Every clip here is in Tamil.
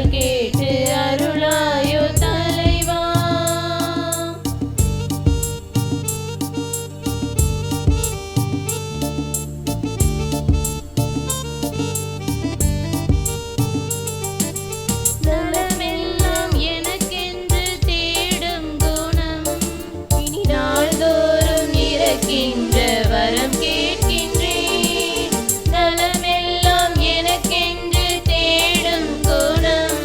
குரல் கேட்டு அருளாயோ தலைவா. நலமெல்லாம் எனக்கென்று தேடும் குணம் இனி நாள்தோறும் இறக்கின்ற வரம் கேட்கின்றேன். நலமெல்லாம் எனக்கென்று தேடும் குணம்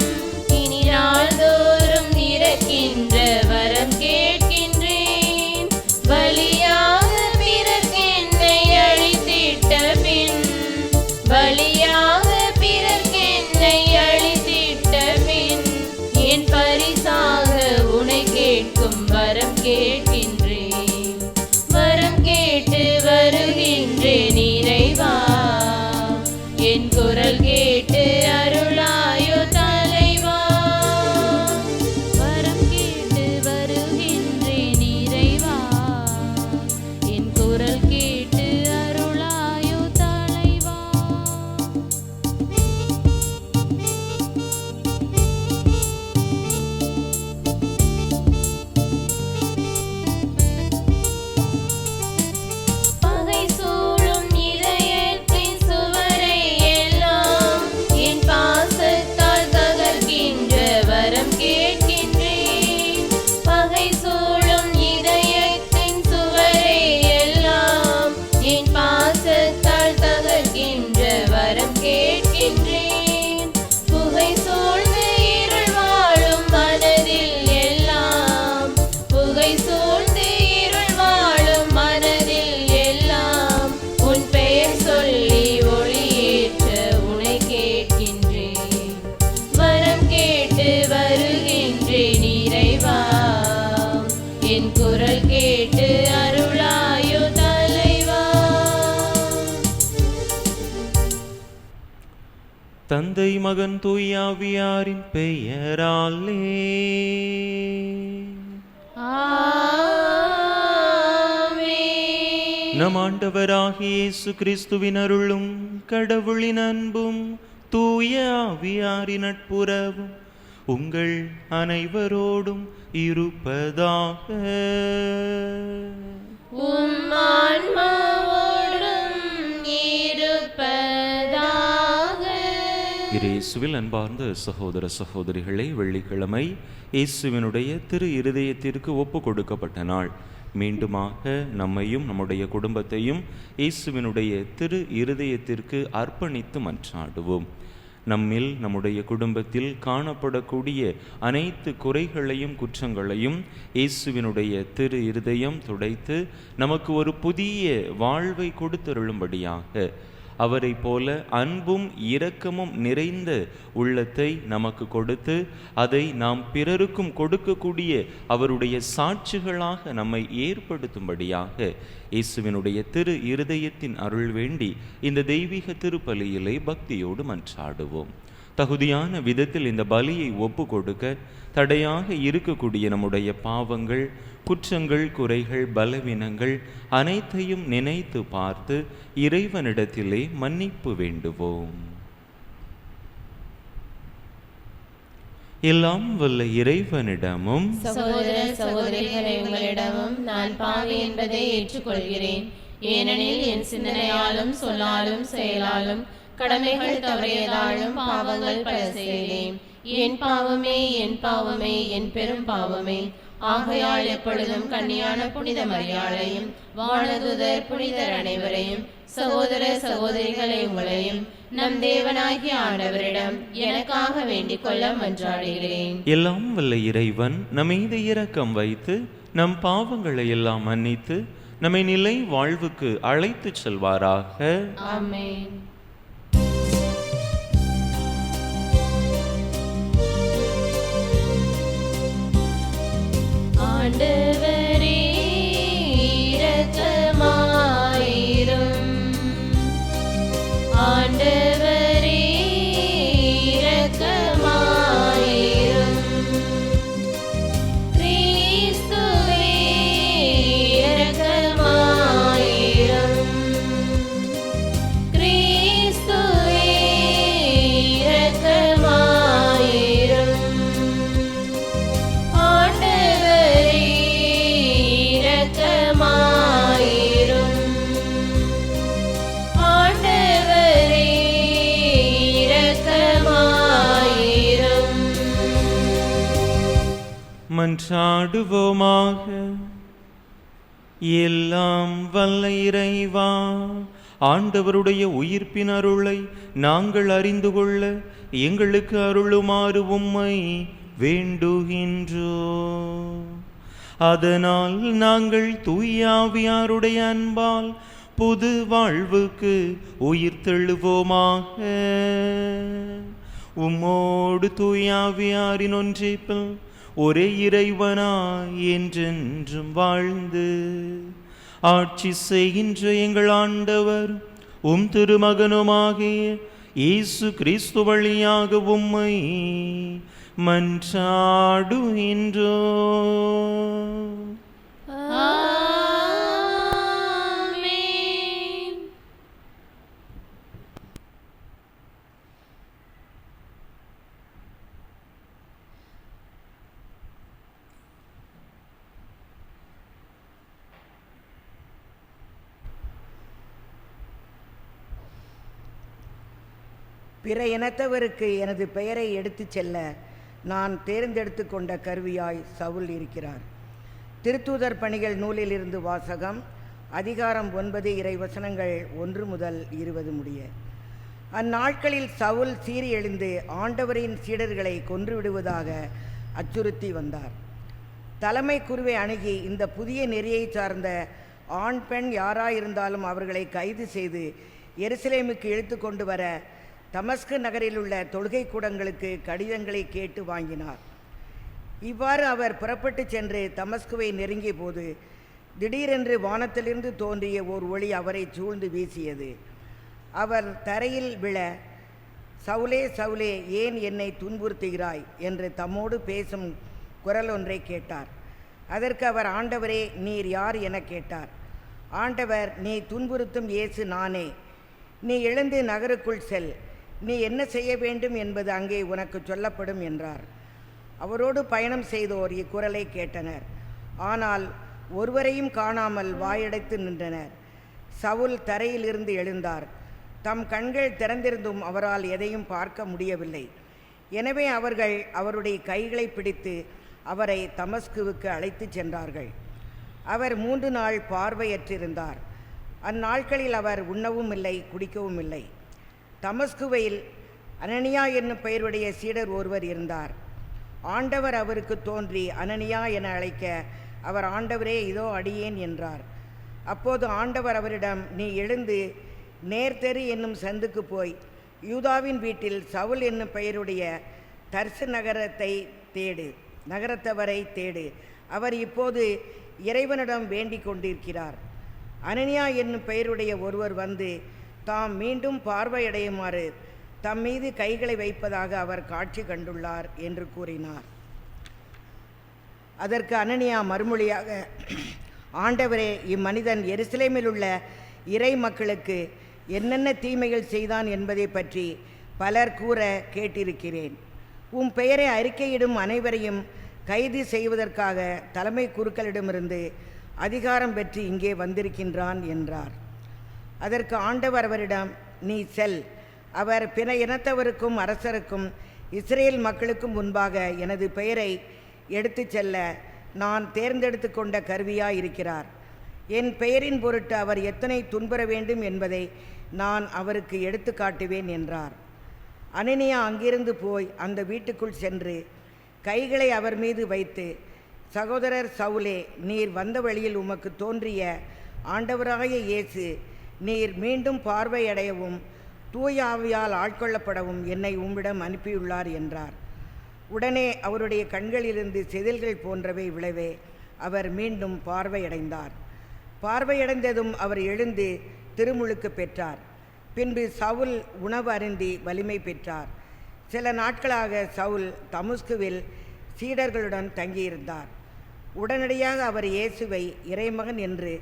இனி நாள்தோறும் இறக்கின்ற வரம் கேட்கின்றேன். பலியாக பிறர்க்கு என்னை அழித்திட்ட பின், பலியாக பிறர்க்கு என்னை அழித்திட்ட பின், என் பரிசாக உனை கேட்கும் வரம் கேட்கின்றேன். வரம் கேட்டு வருகின்றேன் இறைவா, என் குரல் கேட்டு அருளாயோ தலைவா. வரம் கேட்டு வருகின்றேன் இறைவா, என் குரல் கேட்டு அருளாயோ தலைவா. பகை சூழும் இதயத்தின் சுவரை எல்லாம் என் பாசத்தால் தகர்க்கின்ற வரம் கேட்கின்றேன். பகை சூழும் இதயத்தின் சுவரை எல்லாம் என் பாசத்தால் தகர்க்கின்ற வரம் கேட்கின்றேன். புகை சூழ்ந்து இருள் வாழும் மனதில் எல்லாம், புகை சூழ்ந்து இருள் வாழும் மனதில் எல்லாம், உன் பெயர் சொல்லி ஒளியேற்ற உனை கேட்கின்றேன். வரம் கேட்டு வருகின்றேன் இறைவா, என் குரல் கேட்டு அருளாயோ தலைவா. தந்தை மகன் தூயாவியாரின் பெயராலே ஆமென். நம் ஆண்டவராகிய இயேசு கிறிஸ்துவின் அருளும் கடவுளின் அன்பும் தூய ஆவியாரின் நட்புறவும் உங்கள் அனைவரோடும் இருப்பதாக. உம் ஆன்மாவோடும் இருப்பதாக. இயேசுவில் அன்பார்ந்த சகோதர சகோதரிகளே, வெள்ளிக்கிழமை இயேசுவினுடைய திரு இருதயத்திற்கு ஒப்பு கொடுக்கப்பட்ட நாள். மீண்டுமாக நம்மையும் நம்முடைய குடும்பத்தையும் இயேசுவினுடைய திரு இருதயத்திற்கு அர்ப்பணித்து மன்றாடுவோம். நம்மில் நம்முடைய குடும்பத்தில் காணப்படக்கூடிய அனைத்து குறைகளையும் குற்றங்களையும் இயேசுவினுடைய திரு இருதயம் துடைத்து நமக்கு ஒரு புதிய வாழ்வை கொடுத்தருளும்படியாக அவரை போல அன்பும் இரக்கமும் நிறைந்த உள்ளத்தை நமக்கு கொடுத்து அதை நாம் பிறருக்கும் கொடுக்கக்கூடிய அவருடைய சாட்சிகளாக நம்மை ஏற்படுத்தும்படியாக இயேசுவினுடைய திரு இருதயத்தின் அருள் வேண்டி இந்த தெய்வீக திருப்பலியிலே பக்தியோடு மன்றாடுவோம். தகுதியான விதத்தில் இந்த பலியை ஒப்பு கொடுக்க தடையாக இருக்கக்கூடிய நம்முடைய பாவங்கள், குற்றங்கள், குறைகள், பலவீனங்கள் அனைத்தையும் நினைத்து பார்த்து இறைவனிடத்திலே மன்னிப்பு வேண்டுவோம். எல்லாம் வல்ல இறைவனிடமும் சகோதர சகோதரிகளே, உங்களிடமும் நான் பாவி என்பதை ஏற்றுக்கொள்கிறேன். ஏனெனில் என் சிந்தனையாலும் சொல்லாலும் செயலாலும் கடமைகள் தவறியதாலும் பாவங்கள் பல செய்தேன். என் பாவமே, என் பாவமே, என் பெரும் பாவமே. ஆகையால் எப்பொழுதும் கன்னியான புனித மரியாளையும் வானதுதர் புனிதர் அனைவரையும் சகோதர சகோதரிகளை உங்களையும் நம் தேவனாகிய ஆண்டவரிடம் எனக்காக வேண்டிக் கொள்ள மன்றாடுகிறேன். எல்லாம் வல்ல இறைவன் நம்மீது இரக்கம் வைத்து நம் பாவங்களை எல்லாம் மன்னித்து நம்மை நிலை வாழ்வுக்கு அழைத்து செல்வாராக. ஆமென். ஆண்டவரே இரக்கமாயிரும். ஆண்டவரே இரக்கமாயிரும். கிறிஸ்துவே இரக்கமாயிரும். கிறிஸ்துவே மன்றாடுவோமாக. எல்லாம் வல்ல இறைவா, ஆண்டவருடைய உயிர்ப்பின் அருளை நாங்கள் அறிந்து கொள்ள எங்களுக்கு அருளுமாறு உம்மை வேண்டுகின்றோம். அதனால் நாங்கள் தூயாவியாருடைய அன்பால் புது வாழ்வுக்கு உயிர்த்தெழுவோமாக. உம்மோடு தூயாவியாரின் ஒன்றிப்பில் ஒரே இறைவனாய் என்றென்றும் வாழ்ந்து ஆட்சி செய்கின்ற எங்கள் ஆண்டவர் உம் திருமகனுமாகிய இயேசு கிறிஸ்து வழியாக உம்மை மன்றாடுகின்றோம். ஆமென். பிற இனத்தவருக்கு எனது பெயரை எடுத்துச் செல்ல நான் தேர்ந்தெடுத்து கொண்ட கருவியாய் சவுல் இருக்கிறார். திருத்தூதர் பணிகள் நூலிலிருந்து வாசகம். அதிகாரம் 9 இறைவசனங்கள் 1 முதல் 20 முடிய. அந்நாட்களில் சவுல் சீறி எழுந்து ஆண்டவரின் சீடர்களை கொன்றுவிடுவதாக அச்சுறுத்தி வந்தார். தலைமை குருவை அணுகி இந்த புதிய நெறியை சார்ந்த ஆண் பெண் யாராயிருந்தாலும் அவர்களை கைது செய்து எருசலேமுக்கு இழுத்து கொண்டு வர தமஸ்கு நகரில் உள்ள தொழுகை கூடங்களுக்கு கடிதங்களை கேட்டு வாங்கினார். இவ்வாறு அவர் புறப்பட்டு சென்று தமஸ்குவை நெருங்கிய போது திடீரென்று வானத்திலிருந்து தோன்றிய ஓர் ஒளி அவரை சூழ்ந்து வீசியது. அவர் தரையில் விழ, சவுலே சவுலே, ஏன் என்னை துன்புறுத்துகிறாய் என்று தம்மோடு பேசும் குரல் ஒன்றை கேட்டார். அதற்கு அவர், ஆண்டவரே, நீர் யார் என கேட்டார். ஆண்டவர், நீ துன்புறுத்தும் இயேசு நானே. நீ எழுந்து நகருக்குள் செல். நீ என்ன செய்ய வேண்டும் என்பது அங்கே உனக்கு சொல்லப்படும் என்றார். அவரோடு பயணம் செய்தோர் இக்குரலை கேட்டனர். ஆனால் ஒருவரையும் காணாமல் வாயடைத்து நின்றனர். சவுல் தரையிலிருந்து எழுந்தார். தம் கண்கள் திறந்திருந்தும் அவரால் எதையும் பார்க்க முடியவில்லை. எனவே அவர்கள் அவருடைய கைகளை பிடித்து அவரை தமஸ்குவுக்கு அழைத்து சென்றார்கள். அவர் 3 நாள் பார்வையற்றிருந்தார். அந்நாட்களில் அவர் உண்ணவும் இல்லை, குடிக்கவும் இல்லை. தமஸ்குவையில் அனனியா என்னும் பெயருடைய சீடர் ஒருவர் இருந்தார். ஆண்டவர் அவருக்கு தோன்றி அனனியா என அழைக்க அவர், ஆண்டவரே, இதோ அடியேன் என்றார். அப்போது ஆண்டவர் அவரிடம், நீ எழுந்து நேர்தெரு என்னும் சந்துக்கு போய் யூதாவின் வீட்டில் சவுல் என்னும் பெயருடைய தர்சு நகரத்தவரை தேடு. அவர் இப்போது இறைவனிடம் வேண்டிக் கொண்டிருக்கிறார். அனனியா என்னும் பெயருடைய ஒருவர் வந்து தாம் மீண்டும் பார்வையடையுமாறு தம் மீது கைகளை வைப்பதாக அவர் காட்சி கண்டுள்ளார் என்று கூறினார். அதற்கு அனனியா மறுமொழியாக, ஆண்டவரே, இம்மனிதன் எருசலேமில் உள்ள இறை மக்களுக்கு என்னென்ன தீமைகள் செய்தான் என்பதை பற்றி பலர் கூற கேட்டிருக்கிறேன். உம் பெயரை அறிக்கையிடும் அனைவரையும் கைது செய்வதற்காக தலைமை குருக்களிடமிருந்து அதிகாரம் பெற்று இங்கே வந்திருக்கின்றான் என்றார். அதற்கு ஆண்டவர் அவரிடம், நீ செல். அவர் பிற இனத்தவருக்கும் அரசருக்கும் இஸ்ரேல் மக்களுக்கும் முன்பாக எனது பெயரை எடுத்து செல்ல நான் தேர்ந்தெடுத்து கொண்ட கருவியாய் இருக்கிறார். என் பெயரின் பொருட்டு அவர் எத்தனை துன்புற வேண்டும் என்பதை நான் அவருக்கு எடுத்து காட்டுவேன் என்றார். அனனியா அங்கிருந்து போய் அந்த வீட்டுக்குள் சென்று கைகளை அவர் மீது வைத்து, சகோதரர் சவுலே, நீர் வந்த வழியில் உமக்கு தோன்றிய ஆண்டவராகிய இயேசு நீர் மீண்டும் பார்வையடையவும் தூய ஆவியால் ஆட்கொள்ளப்படவும் என்னை உம்மிடம் அனுப்பியுள்ளார் என்றார். உடனே அவருடைய கண்களிலிருந்து செதில்கள் போன்றவை விளைவே அவர் மீண்டும் பார்வையடைந்தார். பார்வையடைந்ததும் அவர் எழுந்து திருமுழுக்கு பெற்றார். பின்பு சவுல் உணவு அருந்தி வலிமை பெற்றார். சில நாட்களாக சவுல் தமஸ்குவில் சீடர்களுடன் தங்கியிருந்தார். உடனடியாக அவர் இயேசுவை இறைமகன் என்று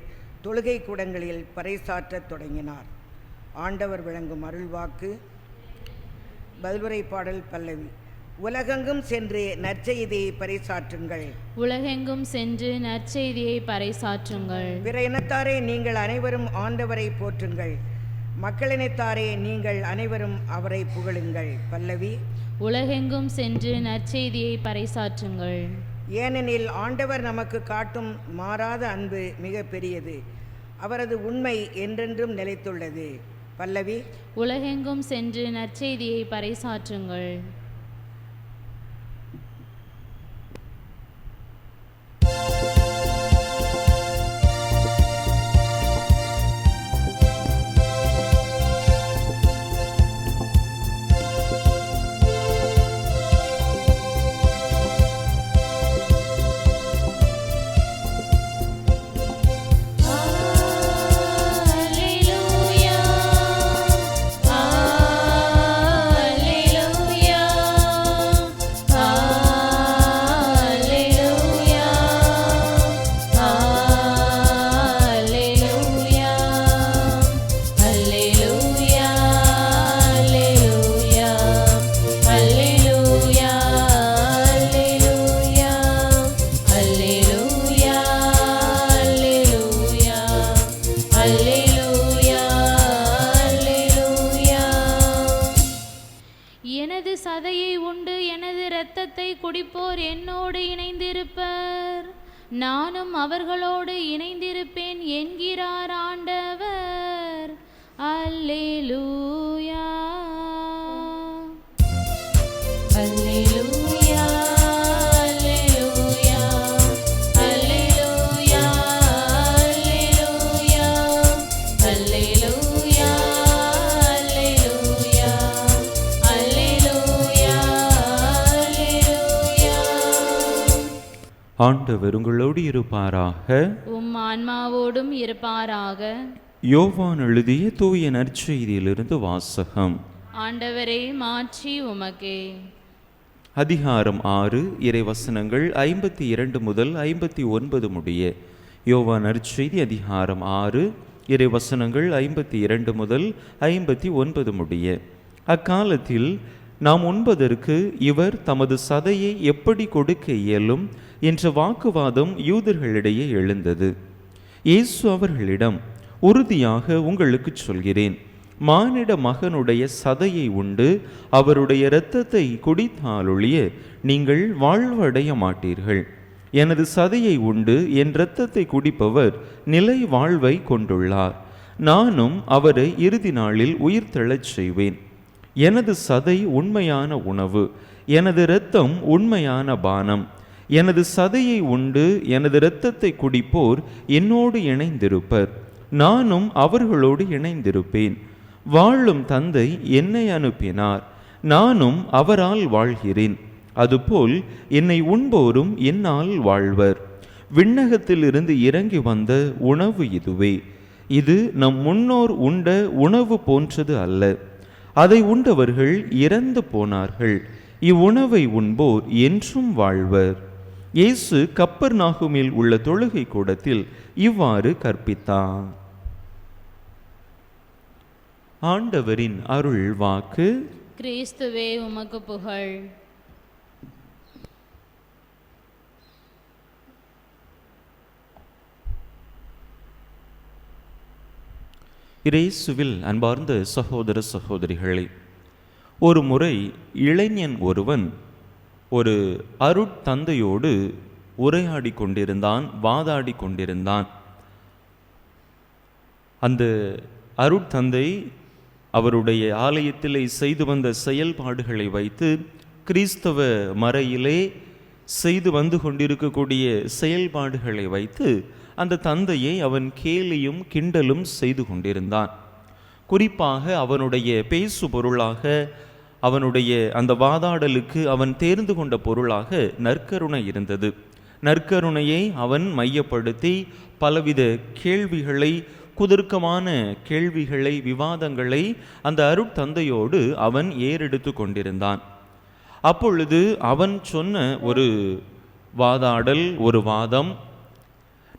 தொழுகை கூடங்களில் பறைசாற்றத் தொடங்கினார். ஆண்டவர் வழங்கும் அருள்வாக்கு. பதிலுரை பாடல் பல்லவி. உலகெங்கும் சென்று நற்செய்தியை பறைசாற்றுங்கள். உலகெங்கும் சென்று நற்செய்தியை பறைசாற்றுங்கள். பிற இனத்தாரே, நீங்கள் அனைவரும் ஆண்டவரை போற்றுங்கள். மக்களினத்தாரே, நீங்கள் அனைவரும் அவரை புகழுங்கள். பல்லவி. உலகெங்கும் சென்று நற்செய்தியை பறைசாற்றுங்கள். ஏனெனில் ஆண்டவர் நமக்கு காட்டும் மாறாத அன்பு மிக பெரியது. அவரது உண்மை என்றென்றும் நிலைத்துள்ளது. பல்லவி. உலகெங்கும் சென்று நற்செய்தியை பறைசாற்றுங்கள். எனது சதையை உண்டு எனது இரத்தத்தை குடிப்போர் என்னோடு இணைந்திருப்பர், நானும் அவர்களோடு இணைந்திருப்பேன் என்கிறார் ஆண்டவர். அல்லேலூயா அல்லேலூயா அல்லேலூயா அல்லேலூயா அல்லேலூயா அல்லேலூயா அல்லேலூயா அல்லேலூயா அல்லேலூயா. ஆண்டவர் உங்களோடு இருப்பாராக. உம் ஆன்மாவோடும் இருப்பாராக. யோவான் எழுதிய தூய நற்செய்தியிலிருந்து வாசகம். ஆண்டவரே, மாற்றி உமக்கே. அதிகாரம் 6, இறைவசனங்கள் 52 முதல் 59 முடிய. யோவான் நற்செய்தி அதிகாரம் 6, இறைவசனங்கள் 52 முதல் 59 முடிய. அக்காலத்தில் நாம் உண்பதற்கு இவர் தமது சதையை எப்படி கொடுக்க இயலும் என்ற வாக்குவாதம் யூதர்களிடையே எழுந்தது. இயேசு அவர்களிடம், உறுதியாக உங்களுக்கு சொல்கிறேன், மானிட மகனுடைய சதையை உண்டு அவருடைய இரத்தத்தை குடித்தாலொழிய நீங்கள் வாழ்வடைய மாட்டீர்கள். எனது சதையை உண்டு என் இரத்தத்தை குடிப்பவர் நிலை வாழ்வை கொண்டுள்ளார். நானும் அவரை இறுதி நாளில் உயிர்த்தெழச் செய்வேன். எனது சதை உண்மையான உணவு, எனது இரத்தம் உண்மையான பானம். எனது சதையை உண்டு எனது இரத்தத்தை குடிப்போர் என்னோடு இணைந்திருப்பர், நானும் அவர்களோடு இணைந்திருப்பேன். வாழும் தந்தை என்னை அனுப்பினார், நானும் அவரால் வாழ்கிறேன். அதுபோல் என்னை உண்போரும் என்னால் வாழ்வர். விண்ணகத்திலிருந்து இறங்கி வந்த உணவு இதுவே. இது நம் முன்னோர் உண்ட உணவு போன்றது அல்ல. அதை உண்டவர்கள் இறந்து போனார்கள். இவ்வுணவை உண்போர் என்றும் வாழ்வர். இயேசு கப்பர்நாகுமில் உள்ள தொழுகை கூடத்தில் இவ்வாறு கற்பித்தார். ஆண்டவரின் அருள் வாக்கு. கிறிஸ்துவே உமக்கு புகழ். இயேசுவில் அன்பார்ந்த சகோதர சகோதரிகளே, ஒரு முறை இளைஞன் ஒருவன் ஒரு அருட்தந்தையோடு உரையாடி கொண்டிருந்தான், வாதாடி கொண்டிருந்தான். அந்த அருட்தந்தை அவருடைய ஆலயத்திலே செய்து வந்த செயல்பாடுகளை வைத்து, கிறிஸ்தவ மறையிலே செய்து வந்து கொண்டிருக்கக்கூடிய செயல்பாடுகளை வைத்து அந்த தந்தையை அவன் கேலியும் கிண்டலும் செய்து கொண்டிருந்தான். குறிப்பாக அவனுடைய பேசு பொருளாக, அவனுடைய அந்த வாதாடலுக்கு அவன் தேர்ந்து கொண்ட பொருளாக நற்கருணை இருந்தது. நற்கருணையை அவன் மையப்படுத்தி பலவித கேள்விகளை, குதர்க்கமான கேள்விகளை, விவாதங்களை அந்த அருட்தந்தையோடு அவன் ஏறெடுத்து கொண்டிருந்தான். அப்பொழுது அவன் சொன்ன ஒரு வாதாடல், ஒரு வாதம்,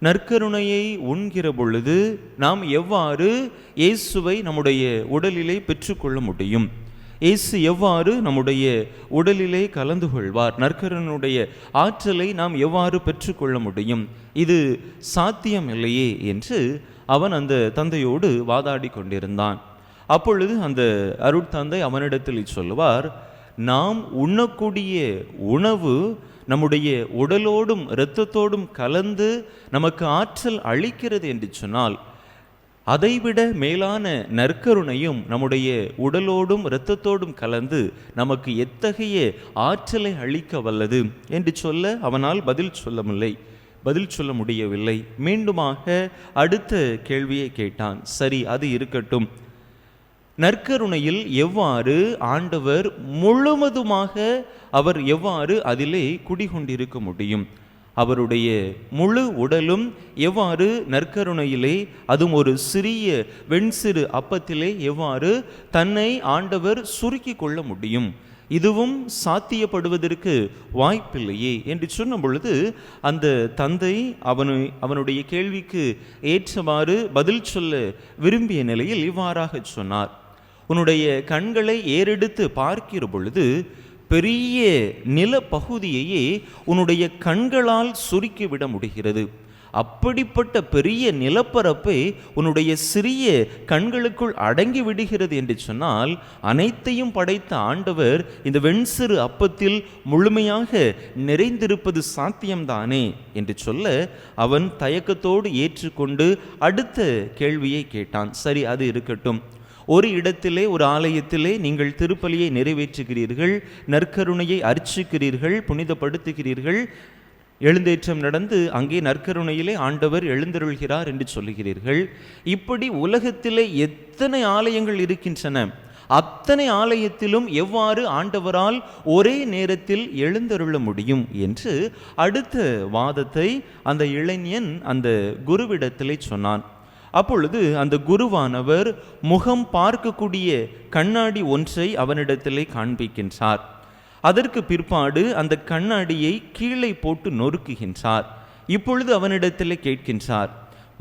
நற்கருணையை உண்கிற பொழுது நாம் எவ்வாறு இயேசுவை நம்முடைய உடலிலே பெற்றுக்கொள்ள முடியும்? இயேசு எவ்வாறு நம்முடைய உடலிலே கலந்து கொள்வார்? நற்கருணையுடைய ஆற்றலை நாம் எவ்வாறு பெற்றுக்கொள்ள முடியும்? இது சாத்தியமில்லையே என்று அவன் அந்த தந்தையோடு வாதாடி கொண்டிருந்தான். அப்பொழுது அந்த அருட்தந்தை அவனிடத்தில் சொல்லுவார், நாம் உண்ணக்கூடிய உணவு நம்முடைய உடலோடும் இரத்தத்தோடும் கலந்து நமக்கு ஆற்றல் அளிக்கிறது என்று சொன்னால், அதைவிட மேலான நற்கருணையும் நம்முடைய உடலோடும் இரத்தத்தோடும் கலந்து நமக்கு எத்தகைய ஆற்றலை அளிக்க வல்லது என்று சொல்ல அவனால் பதில் சொல்ல முடியவில்லை. மீண்டுமாக அடுத்த கேள்வியை கேட்டான். சரி, அது இருக்கட்டும், நற்கருணையில் எவ்வாறு ஆண்டவர் முழுவதுமாக அவர் எவ்வாறு அதிலே குடிகொண்டிருக்க முடியும்? அவருடைய முழு உடலும் எவ்வாறு நற்கருணையிலே, அதுவும் ஒரு சிறிய வெண்சிறு அப்பத்திலே எவ்வாறு தன்னை ஆண்டவர் சுருக்கி கொள்ள முடியும்? இதுவும் சாத்தியப்படுவதற்கு வாய்ப்பில்லையே என்று சொன்ன பொழுது, அந்த தந்தை அவனுடைய கேள்விக்கு ஏற்றவாறு பதில் சொல்ல விரும்பிய நிலையில் இவ்வாறாக சொன்னார். உன்னுடைய கண்களை ஏறெடுத்து பார்க்கிற பொழுது பெரிய நிலப்பகுதியையே உன்னுடைய கண்களால் சுருக்கிவிட முடிகிறது. அப்படிப்பட்ட பெரிய நிலப்பரப்பை உன்னுடைய சிறிய கண்களுக்குள் அடங்கி விடுகிறது என்று சொன்னால், அனைத்தையும் படைத்த ஆண்டவர் இந்த வெண்சிறு அப்பத்தில் முழுமையாக நிறைந்திருப்பது சாத்தியம்தானே என்று சொல்ல அவன் தயக்கத்தோடு ஏற்றுக்கொண்டு அடுத்த கேள்வியை கேட்டான். சரி, அது இருக்கட்டும். ஒரு இடத்திலே, ஒரு ஆலயத்திலே நீங்கள் திருப்பலியை நிறைவேற்றுகிறீர்கள், நற்கருணையை அர்ச்சிக்கிறீர்கள், புனிதப்படுத்துகிறீர்கள், எழுந்தேற்றம் நடந்து அங்கே நற்கருணையிலே ஆண்டவர் எழுந்தருள்கிறார் என்று சொல்லுகிறீர்கள். இப்படி உலகத்திலே எத்தனை ஆலயங்கள் இருக்கின்றன, அத்தனை ஆலயத்திலும் எவ்வாறு ஆண்டவரால் ஒரே நேரத்தில் எழுந்தருள முடியும் என்று அடுத்த வாதத்தை அந்த இளைஞன் அந்த குருவிடத்திலே சொன்னான். அப்பொழுது அந்த குருவானவர் முகம் பார்க்கக்கூடிய கண்ணாடி ஒன்றை அவனிடத்திலே காண்பிக்கின்றார். அதற்கு பிற்பாடு அந்த கண்ணாடியை கீழே போட்டு நொறுக்குகின்றார். இப்பொழுது அவனிடத்திலே கேட்கின்றார்,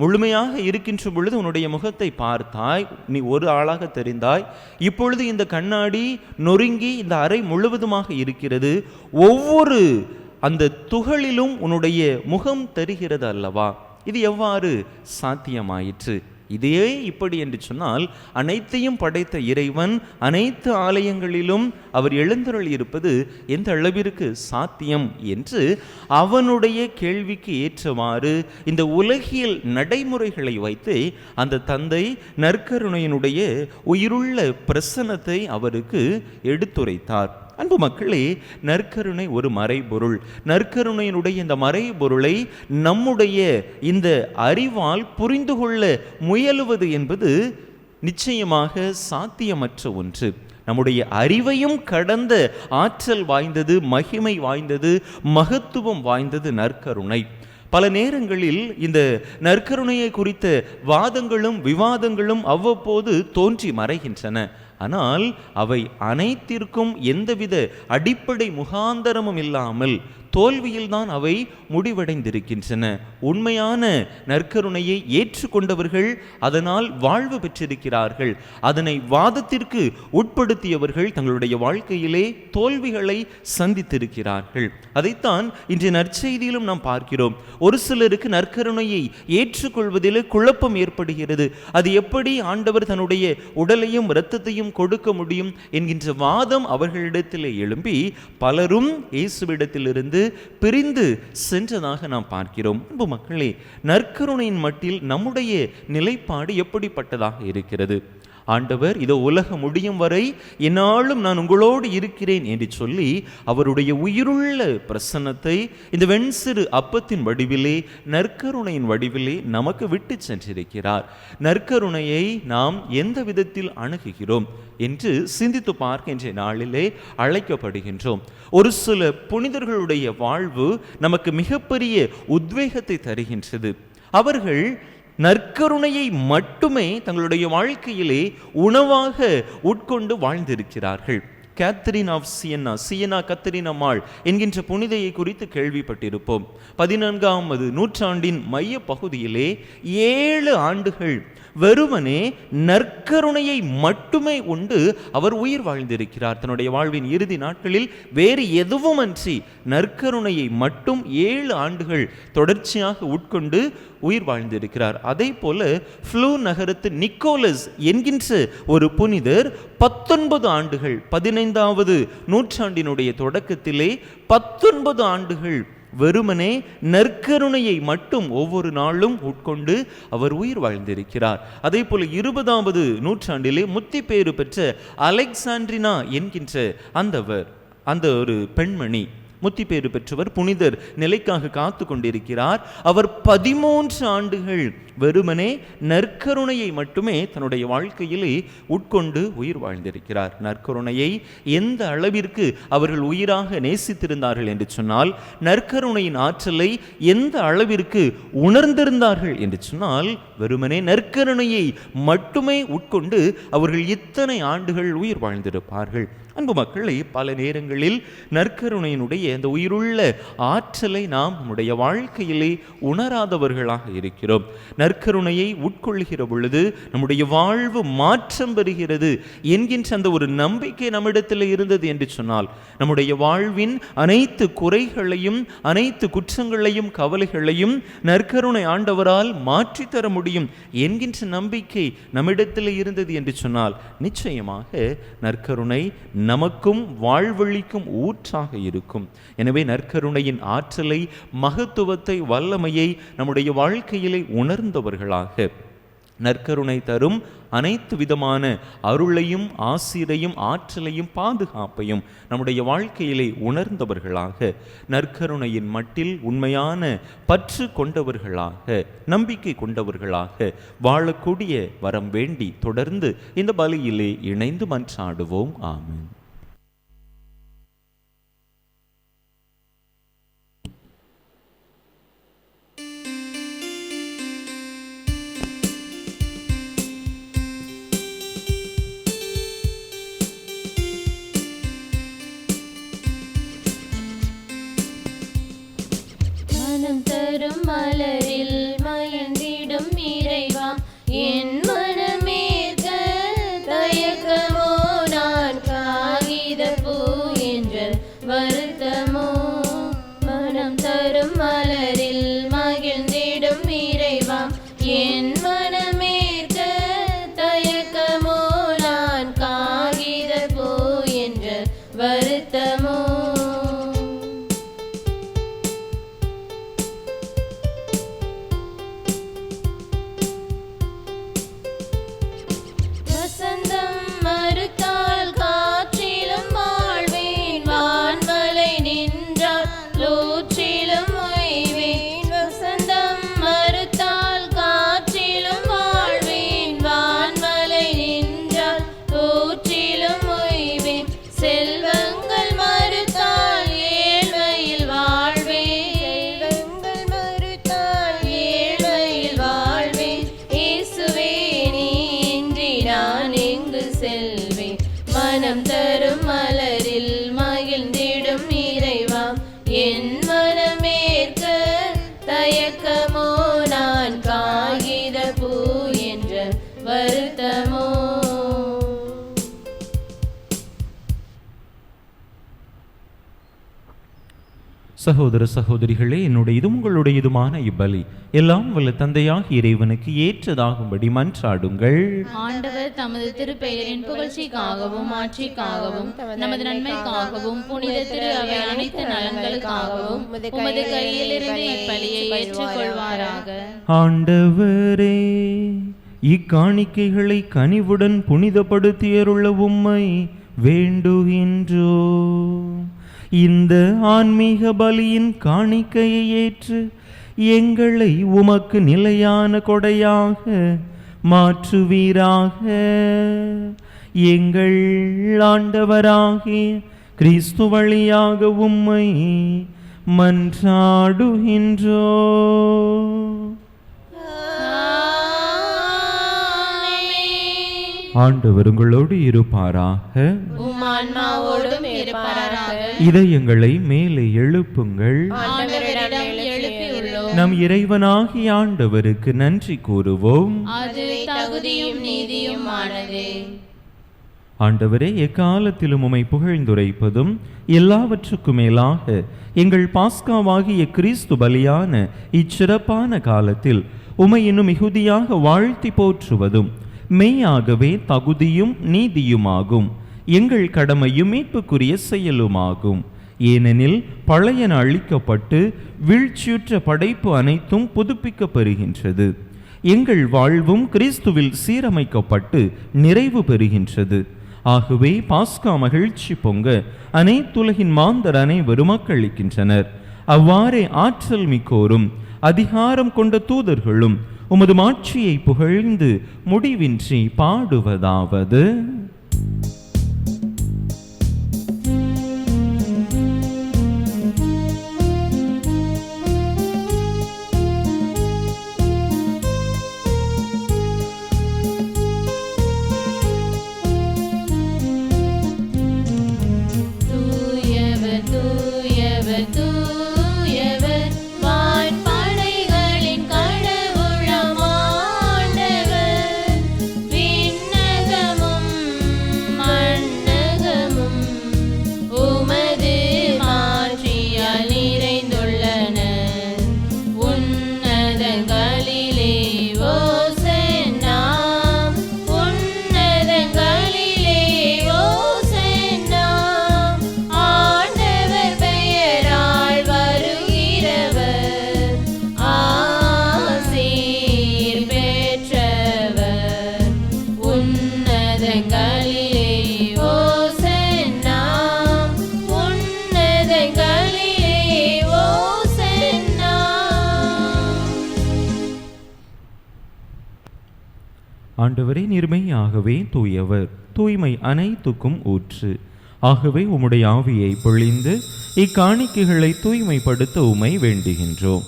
முழுமையாக இருக்கின்ற பொழுது உன்னுடைய முகத்தை பார்த்தாய், நீ ஒரு ஆளாக தெரிந்தாய். இப்பொழுது இந்த கண்ணாடி நொறுங்கி இந்த அறை முழுவதுமாக இருக்கிறது, ஒவ்வொரு அந்த துகளிலும் உன்னுடைய முகம் தெரிகிறது அல்லவா? இது எவ்வாறு சாத்தியமாயிற்று? இதே இப்படி என்று சொன்னால், அனைத்தையும் படைத்த இறைவன் அனைத்து ஆலயங்களிலும் அவர் எழுந்தருள் இருப்பது எந்த அளவிற்கு சாத்தியம் என்று அவனுடைய கேள்விக்கு ஏற்றவாறு இந்த உலகியல் நடைமுறைகளை வைத்து அந்த தந்தை நற்கருணையினுடைய உயிருள்ள பிரசன்னத்தை அவருக்கு எடுத்துரைத்தார். அன்பு மக்களே, நற்கருணை ஒரு மறைபொருள். நற்கருணையினுடைய இந்த மறைபொருளை நம்முடைய இந்த அறிவால் புரிந்து கொள்ள முயலுவது என்பது நிச்சயமாக சாத்தியமற்ற ஒன்று. நம்முடைய அறிவையும் கடந்த ஆற்றல் வாய்ந்தது, மகிமை வாய்ந்தது, மகத்துவம் வாய்ந்தது நற்கருணை. பல நேரங்களில் இந்த நற்கருணையை குறித்த வாதங்களும் விவாதங்களும் அவ்வப்போது தோன்றி மறைகின்றன. ஆனால் அவை அனைத்திற்கும் எந்தவித அடிப்படை முகாந்தரமும் இல்லாமல் தோல்வியில்தான் அவை முடிவடைந்திருக்கின்றன. உண்மையான நற்கருணையை ஏற்றுக்கொண்டவர்கள் அதனால் வாழ்வு பெற்றிருக்கிறார்கள். அதனை வாதத்திற்கு உட்படுத்தியவர்கள் தங்களுடைய வாழ்க்கையிலே தோல்விகளை சந்தித்திருக்கிறார்கள். அதைத்தான் இன்றைய நற்செய்தியிலும் நாம் பார்க்கிறோம். ஒரு சிலருக்கு நற்கருணையை ஏற்றுக்கொள்வதில் குழப்பம் ஏற்படுகிறது. அது எப்படி ஆண்டவர் தன்னுடைய உடலையும் இரத்தத்தையும் கொடுக்க முடியும் என்கின்ற வாதம் அவர்களிடத்திலே எழும்பி பலரும் இயேசுவிடத்திலிருந்து பிரிந்து சென்றதாக நாம் பார்க்கிறோம். அன்பு மக்களே, நற்கருணையின் மட்டில் நம்முடைய நிலைப்பாடு எப்படிப்பட்டதாக இருக்கிறது? ஆண்டவர் இதோ உலகம் முடியும் வரை என்னாலும் நான் உங்களோடு இருக்கிறேன் என்று சொல்லி அவருடைய உயிருள்ள பிரசன்னத்தை இந்த வெண்சிறு அப்பத்தின் வடிவிலே, நற்கருணையின் வடிவிலே நமக்கு விட்டு சென்றிருக்கிறார். நற்கருணையை நாம் எந்த விதத்தில் அணுகுகிறோம் என்று சிந்தித்து பார்க்க இன்றைய நாளிலே அழைக்கப்படுகின்றோம். ஒரு சில புனிதர்களுடைய வாழ்வு நமக்கு மிகப்பெரிய உத்வேகத்தை தருகின்றது. அவர்கள் நற்கருணையை மட்டுமே தங்களுடைய வாழ்க்கையிலே உணவாக உட்கொண்டு வாழ்ந்திருக்கிறார்கள். கேத்தரின் ஆஃப் சியனா கத்தரின் அம்மாள் என்கின்ற புனிதையை குறித்து கேள்விப்பட்டிருப்போம். 14ஆம் நூற்றாண்டின் மைய பகுதியிலே 7 ஆண்டுகள் வெறுமனே நற்கருணையை மட்டுமே உண்டு அவர் உயிர் வாழ்ந்திருக்கிறார். தன்னுடைய வாழ்வின் இறுதி நாட்களில் வேறு எதுவுமன்றி நற்கருணையை மட்டும் 7 ஆண்டுகள் தொடர்ச்சியாக உட்கொண்டு உயிர் வாழ்ந்திருக்கிறார். அதே போல ஃப்ளூ நகரத்து நிக்கோலஸ் என்கின்ற ஒரு புனிதர் 19 ஆண்டுகள் 15வது நூற்றாண்டினுடைய தொடக்கத்திலே 19 ஆண்டுகள் வெறுமனே நற்கருணையை மட்டும் ஒவ்வொரு நாளும் உட்கொண்டு அவர் உயிர் வாழ்ந்திருக்கிறார். அதே போல 20வது நூற்றாண்டிலே முத்திப்பேறு பெற்ற அலெக்சாண்ட்ரினா என்கின்ற அந்த ஒரு பெண்மணி, முத்திப்பேறு பெற்றவர், புனிதர் நிலைக்காக காத்து கொண்டிருக்கிறார். அவர் 13 ஆண்டுகள் வெறுமனே நற்கருணையை மட்டுமே தன்னுடைய வாழ்க்கையிலே உட்கொண்டு உயிர் வாழ்ந்திருக்கிறார். நற்கருணையை எந்த அளவிற்கு அவர்கள் உயிராக நேசித்திருந்தார்கள் என்று சொன்னால், நற்கருணையின் ஆற்றலை எந்த அளவிற்கு உணர்ந்திருந்தார்கள் என்று சொன்னால், வெறுமனே நற்கருணையை மட்டுமே உட்கொண்டு அவர்கள் இத்தனை ஆண்டுகள் உயிர் வாழ்ந்திருப்பார்கள். அன்பு மக்களை, பல நேரங்களில் நற்கருணையினுடைய அந்த உயிருள்ள ஆற்றலை நாம் நம்முடைய வாழ்க்கையிலே உணராதவர்களாக இருக்கிறோம். நற்கருணையை உட்கொள்கிற பொழுது நம்முடைய வாழ்வு மாற்றம் பெறுகிறது என்கின்ற அந்த ஒரு நம்பிக்கை நம்மிடத்தில் இருந்தது என்று சொன்னால், நம்முடைய வாழ்வின் அனைத்து குறைகளையும் அனைத்து குற்றங்களையும் கவலைகளையும் நற்கருணை ஆண்டவரால் மாற்றித்தர முடியும் என்கின்ற நம்பிக்கை நம்மிடத்தில் இருந்தது என்று சொன்னால், நிச்சயமாக நற்கருணை நமக்கும் வாழ்வழிக்கும் ஊற்றாக இருக்கும். எனவே நற்கருணையின் ஆற்றலை, மகத்துவத்தை, வல்லமையை நம்முடைய வாழ்க்கையிலே உணர்ந்தவர்களாக, நற்கருணை தரும் அனைத்து விதமான அருளையும் ஆசிரையும் ஆற்றலையும் பாதுகாப்பையும் நம்முடைய வாழ்க்கையிலே உணர்ந்தவர்களாக, நற்கருணையின் மட்டில் உண்மையான பற்று கொண்டவர்களாக, நம்பிக்கை கொண்டவர்களாக வாழக்கூடிய வரம் வேண்டி தொடர்ந்து இந்த பலியிலே இணைந்து மன்றாடுவோம். ஆமென். தரும் மலரில் மயங்கிடும் இறைவா, என் மனமேற்க தயக்கமோ, நான் காகித பூ என்ற வருத்தமோ. மனம் தரும் மலரில் மகிழ்ந்திடும் இறைவா, என் மனமேற்க தயக்கமோ, நான் காகித பூ என்ற வருத்தமோ. மனம் தரும் மலரில் மகிழ்ந்திடும் இறைவா, என் மனமேற்க தயக்கமோ, நான் காகித பூ என்ற வருத்தமோ. சகோதர சகோதரிகளே, என்னுடைய உங்களுடையதுமான இப்பலி எல்லாம் வல்ல தந்தையாகிய இறைவனுக்கு ஏற்றதாகும்படி மன்றாடுங்கள். ஆண்டவர் தமது திருப்பெயரின் புகழ்ச்சிக்காகவும் ஆட்சிக்காகவும் நமது நன்மைக்காகவும் புனித திரு அவை அனைத்து நலன்களுக்காகவும் உமது கையிலிருந்து இப்பலியை ஏற்றுக்கொள்வாராக. ஆண்டவரே, இக்காணிக்கைகளை கனிவுடன் புனிதப்படுத்தியருள்ள உம்மை வேண்டுகின்றோ. இந்த ஆன்மீக பலியின் காணிக்கையை ஏற்று எங்களை உமக்கு நிலையான கொடையாக மாற்றுவீராக. எங்கள் ஆண்டவராகிய கிறிஸ்து வழியாக உம்மை மன்றாடுகின்றோ. ஆண்டவர் உங்களோடு இருப்பாராக. இதயங்களை மேலே எழுப்புங்கள். நம் இறைவனாகிய ஆண்டவருக்கு நன்றி கூறுவோம். அது தகுதியும் நீதியுமானதே. ஆண்டவரே, எக்காலத்திலும் உம்மை புகழ்ந்துரைப்பதும் எல்லாவற்றுக்கும் மேலாக எங்கள் பாஸ்காவாகிய கிறிஸ்து பலியான இச்சிறப்பான காலத்தில் உம்மை இன்னும் மிகுதியாக வாழ்த்தி போற்றுவதும் மெய்யாகவே தகுதியும் நீதியுமாகும். எங்கள் கடமையும் மீட்புக்குரிய செயலுமாகும். ஏனெனில் பழையன அழிக்கப்பட்டு வீழ்ச்சியுற்ற படைப்பு அனைத்தும் புதுப்பிக்கப்பெறுகின்றது. எங்கள் வாழ்வும் கிறிஸ்துவில் சீரமைக்கப்பட்டு நிறைவு பெறுகின்றது. ஆகவே பாஸ்கா மகிழ்ச்சி பொங்க அனைத்துலகின் மாந்தர் அனைவரும் மக்களிக்கின்றனர். அவ்வாறே ஆற்றல் மிக்கோரும் அதிகாரம் கொண்ட தூதர்களும் உமது மாட்சியை புகழ்ந்து முடிவின்றி பாடுவதாவது: ஆண்டவரே, நீர்மையாகவே தூயவர், தூய்மை அனைத்துக்கும் ஊற்று. ஆகவே உம்முடைய ஆவியை பொழிந்து இக்காணிக்கைகளை தூய்மைப்படுத்த உம்மை வேண்டுகின்றோம்.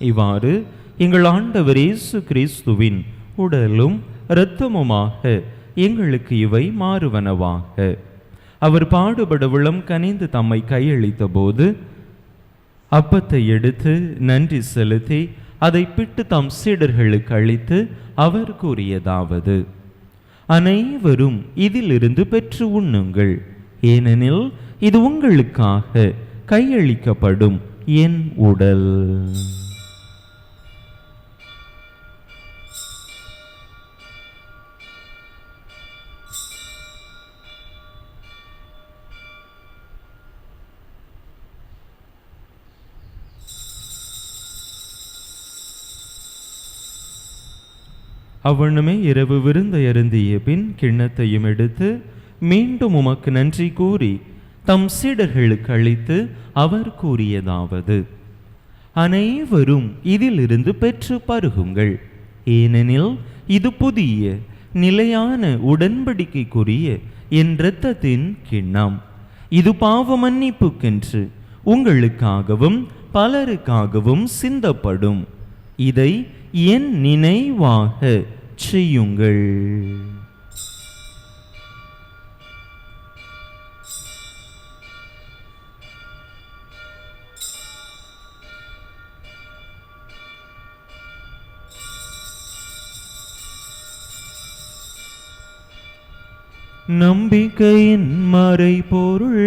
இவ்வாறு எங்கள் ஆண்டவர் இயேசு கிறிஸ்துவின் உடலும் இரத்தமுமாக எங்களுக்கு இவை மாறுவனவாக. அவர் பாடுபட உளம் கனிந்து தம்மை கையளித்த போது அப்பத்தை எடுத்து நன்றி செலுத்தி அதை பிட்டு தம் சீடர்களுக்கு அளித்து அவர் கூறியதாவது: அனைவரும் இதிலிருந்து பெற்று உண்ணுங்கள், ஏனெனில் இது உங்களுக்காக கையளிக்கப்படும் என் உடல். அவ்வண்ணமே இரவு விருந்தை அருந்திய பின் கிண்ணத்தையும் எடுத்து மீண்டும் உமக்கு நன்றி கூறி தம் சீடர்களுக்கு அளித்து அவர் கூறியதாவது: அனைவரும் இதிலிருந்து பெற்று பருகுங்கள், ஏனெனில் இது புதிய நிலையான உடன்படிக்கைக்குரிய என் இரத்தத்தின் கிண்ணம். இது பாவ மன்னிப்புக்கென்று உங்களுக்காகவும் பலருக்காகவும் சிந்தப்படும். இதை என் நினைவாக செய்யுங்கள். நம்பிக்கையின் மறைபொருள்.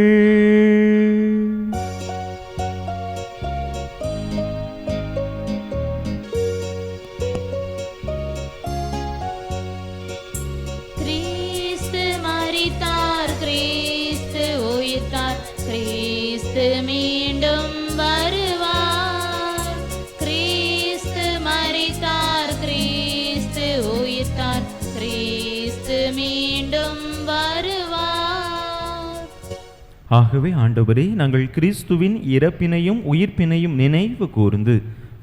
கிறிஸ்து மரித்தார், கிறிஸ்து உயிர்த்தார், கிறிஸ்து மீண்டும் வருவார். கிறிஸ்து மரித்தார், கிறிஸ்து உயிர்த்தார், கிறிஸ்து மீண்டும் வருவார். ஆகவே ஆண்டவரே, நாங்கள் கிறிஸ்துவின் இறப்பினையும் உயிர்ப்பினையும் நினைவு கூர்ந்து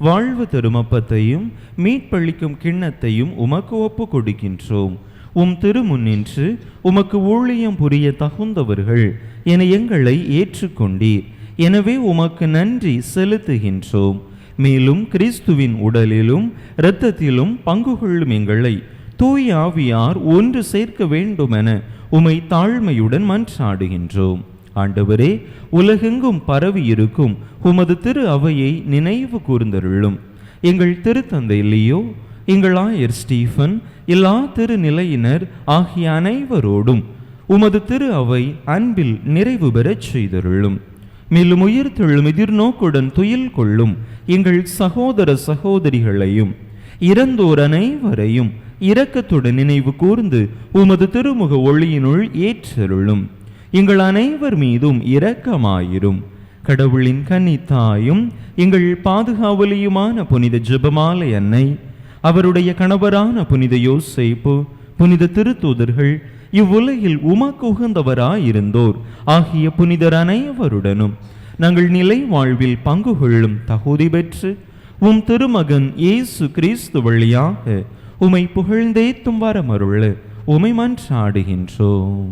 வாழ்வு தரும் அப்பத்தையும் மீட்பளிக்கும் கிண்ணத்தையும் உமக்கு ஒப்பு கொடுக்கின்றோம். உம் திருமுன்னின்று உமக்கு ஊழியம் புரிய தகுந்தவர்கள் என எங்களை ஏற்றுக்கொண்டீர். எனவே உமக்கு நன்றி செலுத்துகின்றோம். மேலும் கிறிஸ்துவின் உடலிலும் இரத்தத்திலும் பங்கு கொள்ளும் எங்களை தூய ஆவியார் ஒன்று சேர்க்க வேண்டுமென உமை தாழ்மையுடன் மன்றாடுகின்றோம். ஆண்டவரே, உலகெங்கும் பரவி இருக்கும் உமது திரு அவையை நினைவு கூர்ந்தருளும். எங்கள் திருத்தந்தை லியோ, எங்கள் ஆயர் ஸ்டீஃபன், எல்லா திருநிலையினர் ஆகிய அனைவரோடும் உமது திரு அவை அன்பில் நிறைவு பெறச் செய்தருளும். மேலும் உயிர்த்தெழும் எதிர்நோக்குடன் துயில் கொள்ளும் எங்கள் சகோதர சகோதரிகளையும் இறந்தோர் அனைவரையும் இரக்கத்துடன் நினைவு கூர்ந்து உமது திருமுக ஒளியினுள் ஏற்றருளும். எங்கள் அனைவர் மீதும் இரக்கமாயிரும். கடவுளின் கன்னித்தாயும் எங்கள் பாதுகாவலியுமான புனித ஜெபமாலை அன்னை, அவருடைய கணவரான புனித யோசேப்பு, புனித திருத்தூதர்கள், இவ்வுலகில் உமக்கு உகந்தவராயிருந்தோர் ஆகிய புனிதர் அனைவருடனும் நாங்கள் நிலை வாழ்வில் பங்கு கொள்ளும் தகுதி பெற்று உம் திருமகன் இயேசு கிறிஸ்து வழியாக உமை புகழ்ந்தேத்தும் வரமருள உமை மன்றாடுகின்றோம்.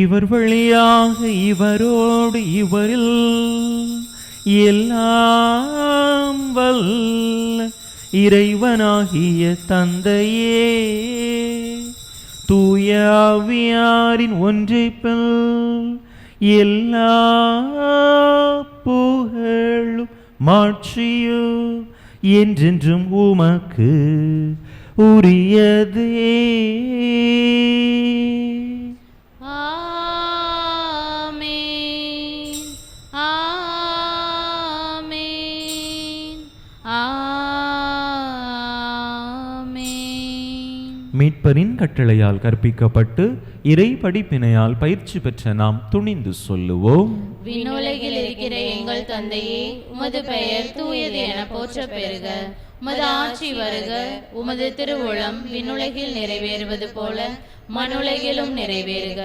இவர் வழியாக இவரோடு இவரில் எல்லாம் வல்ல இறைவனாகிய தந்தையே, தூய ஆவியாரின் ஒன்றிப்பில் எல்லா புகழும் மாட்சியும் என்றென்றும் உமக்கு உரியதே. மீட்பரின் கட்டளையால் கற்பிக்கப்பட்டு இறை படிப்பினையால் பயிற்சி பெற்ற நாம் துணிந்து சொல்லுவோம். விண்ணுலகில் இருக்கிற எங்கள் தந்தையே, உமது பெயர் தூயது என போற்ற பெறுக. உமது ஆட்சி வருக. உமது திருவுளம் விண்ணுலகில் நிறைவேறுவது போல மண்ணுலகிலும் நிறைவேறுக.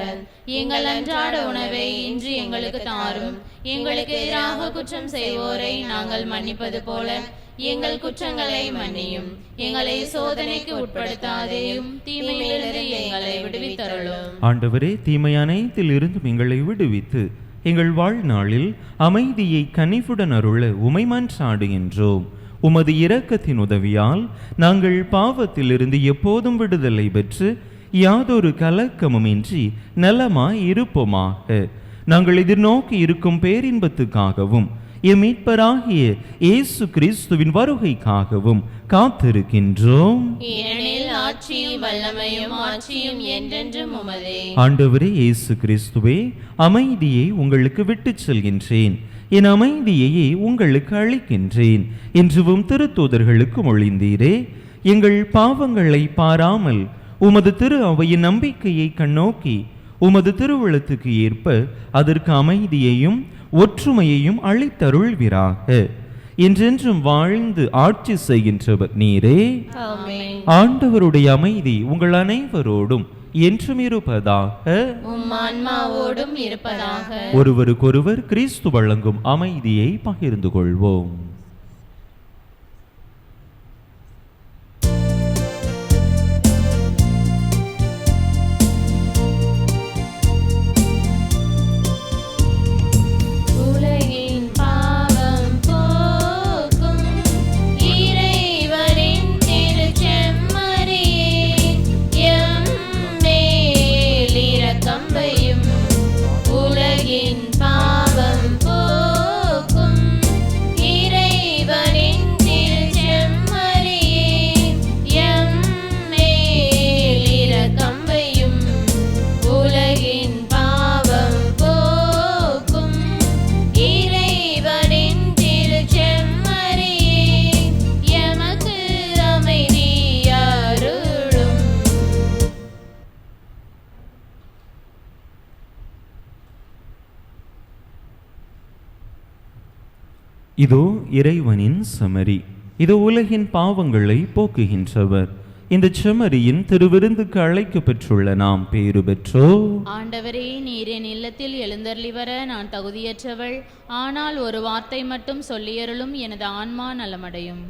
எங்கள் அன்றாட உணவை இன்று எங்களுக்கு தாரும். எங்களுக்கு எதிராக குற்றம் செய்வோரை நாங்கள் மன்னிப்பது போல எங்கள் குற்றங்களை மன்னியும். எங்களை சோதனைக்கு உட்படுத்தாதேயும், தீமையிலிருந்து எங்களை விடுவித்தருளும். ஆண்டவரே, தீமை அனைத்தில் இருந்தும் எங்களை விடுவித்து எங்கள் வாழ்நாளில் அமைதியை கனிவுடன் அருள உமை மன்றாடுகின்றோம். உமது இரக்கத்தின் உதவியால் நாங்கள் பாவத்திலிருந்து எப்போதும் விடுதலை பெற்று யாதொரு கலக்கமுமின்றி நலமாய் இருப்போமாக. நாங்கள் எதிர்நோக்கி இருக்கும் பேரின்பத்துக்காகவும் எம் மீட்பராகிய இயேசு கிறிஸ்துவின் வருகைக்காகவும் காத்திருக்கின்றோம். ஏனெனில் ஆட்சியும் வல்லமையும் மாட்சியும் என்றென்றும் உமதே. ஆண்டவரே இயேசு கிறிஸ்துவே, அமைதியை உங்களுக்கு விட்டுச் செல்கின்றேன், என் அமைதியையே உங்களுக்கு அளிக்கின்றேன் என்றும் திருத்தூதர்களுக்கு மொழிந்தீரே. எங்கள் பாவங்களை பாராமல் உமது திரு அவையின் நம்பிக்கையை கண்ணோக்கி உமது திருவுளத்துக்கு ஏற்ப அதற்கு அமைதியையும் ஒற்றுமையையும் அளித்தருள்வீராக. என்றென்றும் வாழ்ந்து ஆட்சி செய்கின்றவர் நீரே. ஆண்டவருடைய அமைதி உங்கள் அனைவரோடும் என்றும் இருப்பதாக. உம் ஆன்மாவோடும் இருப்பதாக. ஒருவருக்கொருவர் கிறிஸ்து வழங்கும் அமைதியை பகிர்ந்து கொள்வோம். இதோ இறைவனின் செமரி, இதோ உலகின் பாவங்களை போக்குகின்றவர். இந்த செமரியின் திருவிருந்துக்கு அழைக்கப்பெற்றுள்ள நாம் பேறு பெற்றோ. ஆண்டவரே, நீர் என் இல்லத்தில் எழுந்தருளி வர நான் தகுதியற்றவள். ஆனால் ஒரு வார்த்தை மட்டும் சொல்லியருளும், எனது ஆன்மா நலமடையும்.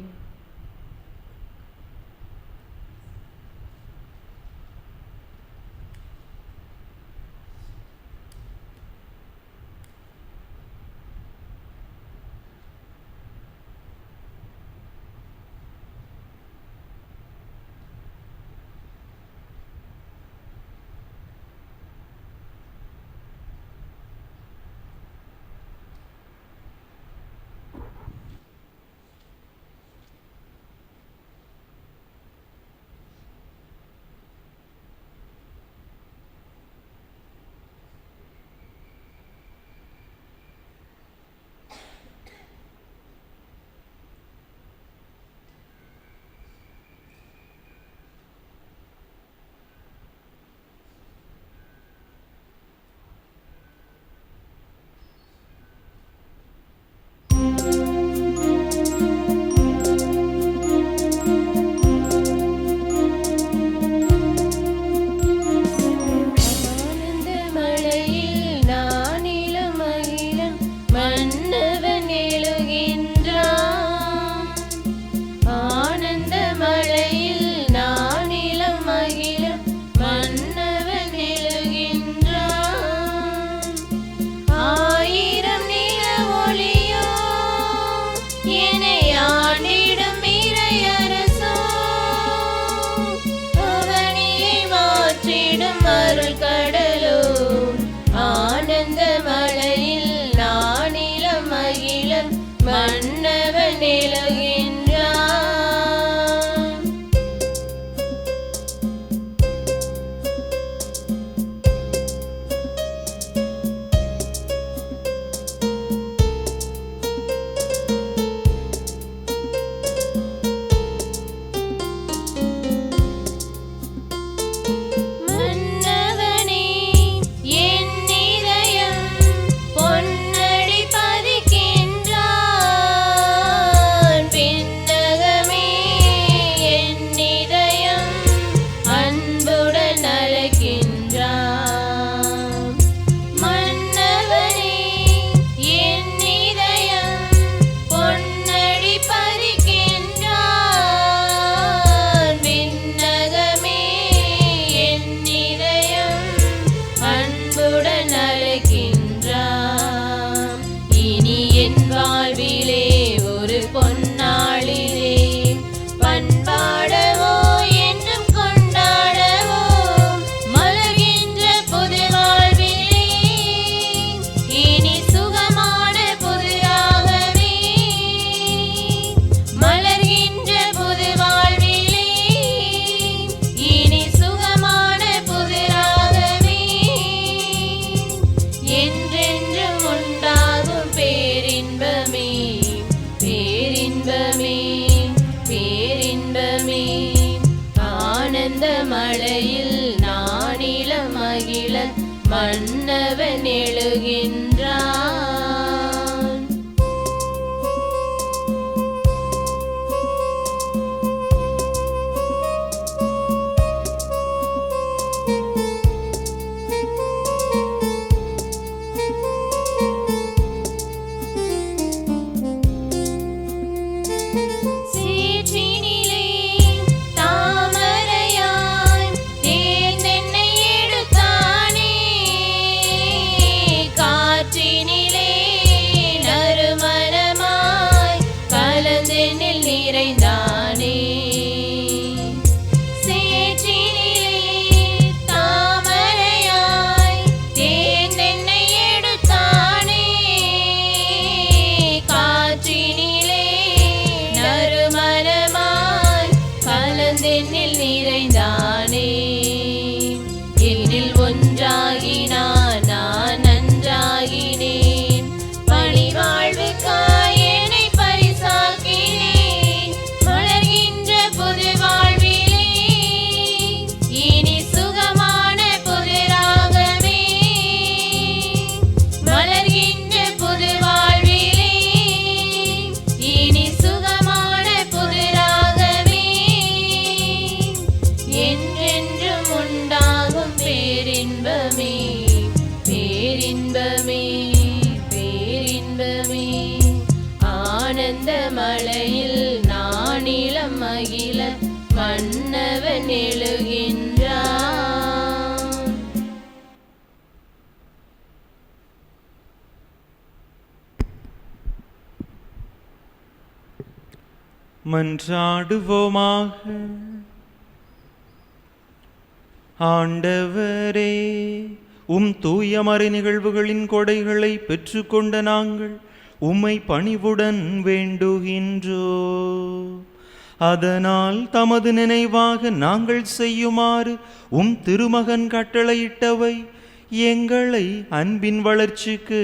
மன்னவன் எழுகின்றான். மன்னவன் எழுகின்றான். மன்றாடுவோமாக. ஆண்டவரே, தூயமறை நிகழ்வுகளின் கொடைகளை பெற்றுக்கொண்ட நாங்கள் உம்மை பணிவுடன் வேண்டுகின்றோம். அதனால் தமது நினைவாக நாங்கள் செய்யுமாறு திருமகன் கட்டளையிட்டவை எங்களை அன்பின் வளர்ச்சிக்கு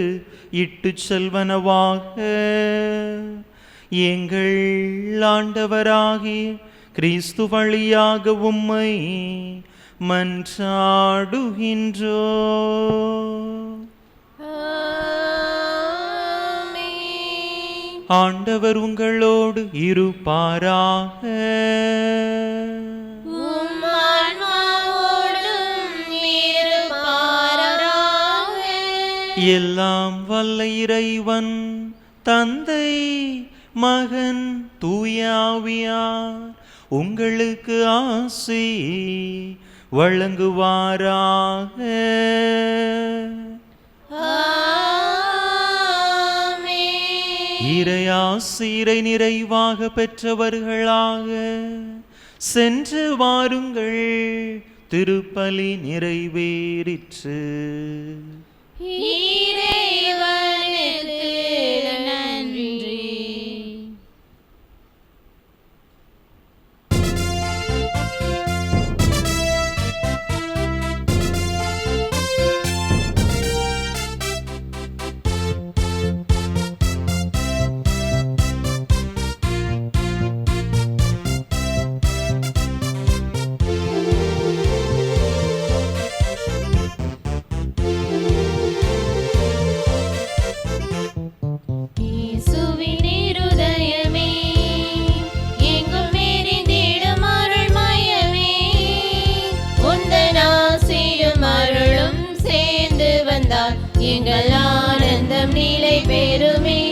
இட்டு செல்வனவாக. எங்கள் ஆண்டவராகிய கிறிஸ்து வழியாக உம்மை மன்றாடுகின்றோம். ஆண்டவர் உங்களோடு இருப்பாராக. எல்லாம் வல்ல இறைவன் தந்தை மகன் தூய ஆவியார் உங்களுக்கு ஆசி வழங்குவாராக. இறையாசிரை நிறைவாக பெற்றவர்களாக சென்று வாருங்கள். திருப்பலி நிறைவேறிற்று. இறைவனுக்கு நன்றி. எங்கள் ஆனந்தம் நிலை பெறுமே.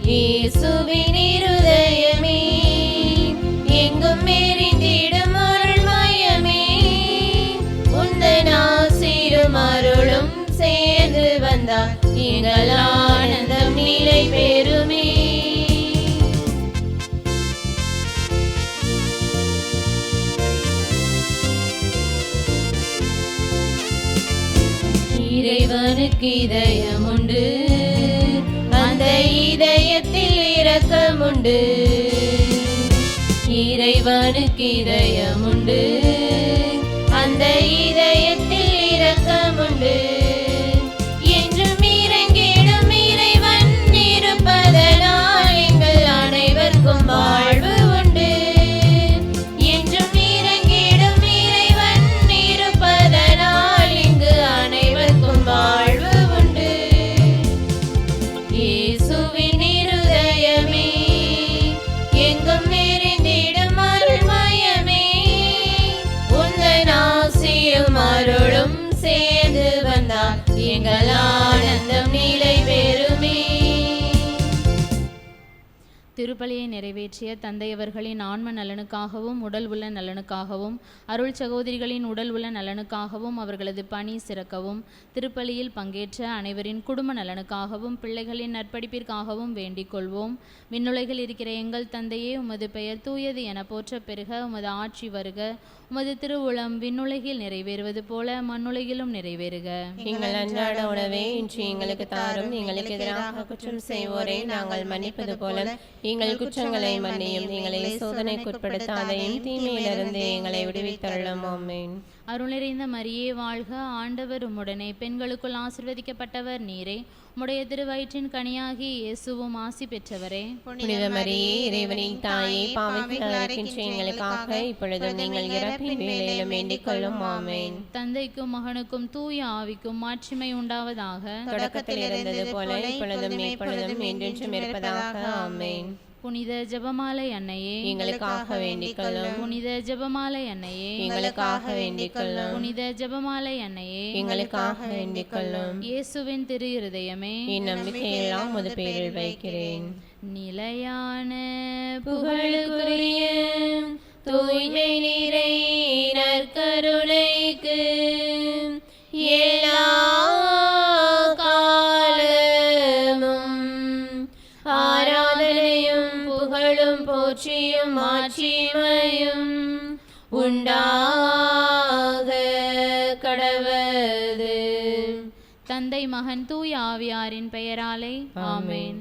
இயேசுவின் இருதயமே, எங்கும் எரிந்திடும் அருள்மயமே, உந்தன் ஆசீரும் அருளும் சேர்ந்து வந்தால் எங்கள் ஆனந்தம் நிலை பெறுமே. இறைவனுக்கு இதயம் உண்டு, அந்த இதயத்தில் இரக்கம் உண்டு. இறைவனுக்கு இதயம் உண்டு, அந்த இதயத்தில் இரக்கம் உண்டு. என்றும் இறங்கிடும் இறைவன் இருப்பதனால் எங்கள் அனைவருக்கும் வாழ்வு உண்டு. என்றும் இறங்கிடும் இறைவன் இருப்பதனால் எங்கள் ஆனந்தம் நிலை பெறுமே. திருப்பலியை நிறைவேற்றிய தந்தையவர்களின் ஆன்ம நலனுக்காகவும் உடல் உள்ள நலனுக்காகவும் அருள் சகோதரிகளின் உடல் உள்ள நலனுக்காகவும் அவர்களது பணி சிறக்கவும் திருப்பலியில் பங்கேற்ற அனைவரின் குடும்ப நலனுக்காகவும் பிள்ளைகளின் நற்படிப்பிற்காகவும் வேண்டிக் கொள்வோம். விண்ணுலகில் இருக்கிற எங்கள் தந்தையே, உமது பெயர் தூயது என போற்ற பெருக. உமது ஆட்சி வருக. உமது திருவுளம் விண்ணுலகில் நிறைவேறுவது போல மண்ணுலகிலும் நிறைவேறுக. எங்கள் அன்றாட உணவை இன்று எங்களுக்கு தாரும். எங்களுக்கு எதிராக குற்றம் செய்வோரை நாங்கள் மன்னிப்பது போல எங்கள் குற்றங்களை மன்னியும். எங்களை சோதனைக்குட்படுத்தாதையும் தீமையிலிருந்து எங்களை விடுவித்தருளும். ஆமென். அருள் நிறைந்த மரியே வாழ்க. ஆண்டவர் உம்முடனே, பெண்களுக்குள் ஆசீர்வதிக்கப்பட்டவர் நீரே. உம்முடைய திருவயிற்றின் கனியாகி இயேசுவும் ஆசி பெற்றவரே. புனித மரியே, இறைவனின் தாயே, பாவிகள் இருக்கின்ற எங்களுக்காக இப்பொழுதும் நீங்கள் இறப்பின் வேளையிலும் வேண்டிக் கொள்ளும். ஆமென். தந்தைக்கும் மகனுக்கும் தூய ஆவிக்கும் மாட்சிமை உண்டாவதாக. தொடக்கத்தில் இருந்தது போல இப்பொழுதும் எப்பொழுதும் என்றென்றும் இருப்பதாக. ஆமென். புனித ஜெபமாலை அன்னையே, எங்களுக்காக வேண்டிக் கொள்ளும். புனித ஜெபமாலை அன்னையே, எங்களுக்காக வேண்டிக் கொள்ளும். புனித ஜெபமாலை அன்னையே, எங்களுக்காக வேண்டிக் கொள்ளும். இயேசுவின் திரு இருதயமே, என் நம்பிக்கையெல்லாம் உமது பேரில் வைக்கிறேன். நிலையான புகழுக்குரிய தூய்மை நிறை நற்கருணைக்கு எல்லா காலமும் ஆராதனையும் புகழும் போற்றியும் மாட்சிமையும் உண்டாக கடவது. தந்தை மகன் தூய ஆவியாரின் பெயராலே. ஆமென்.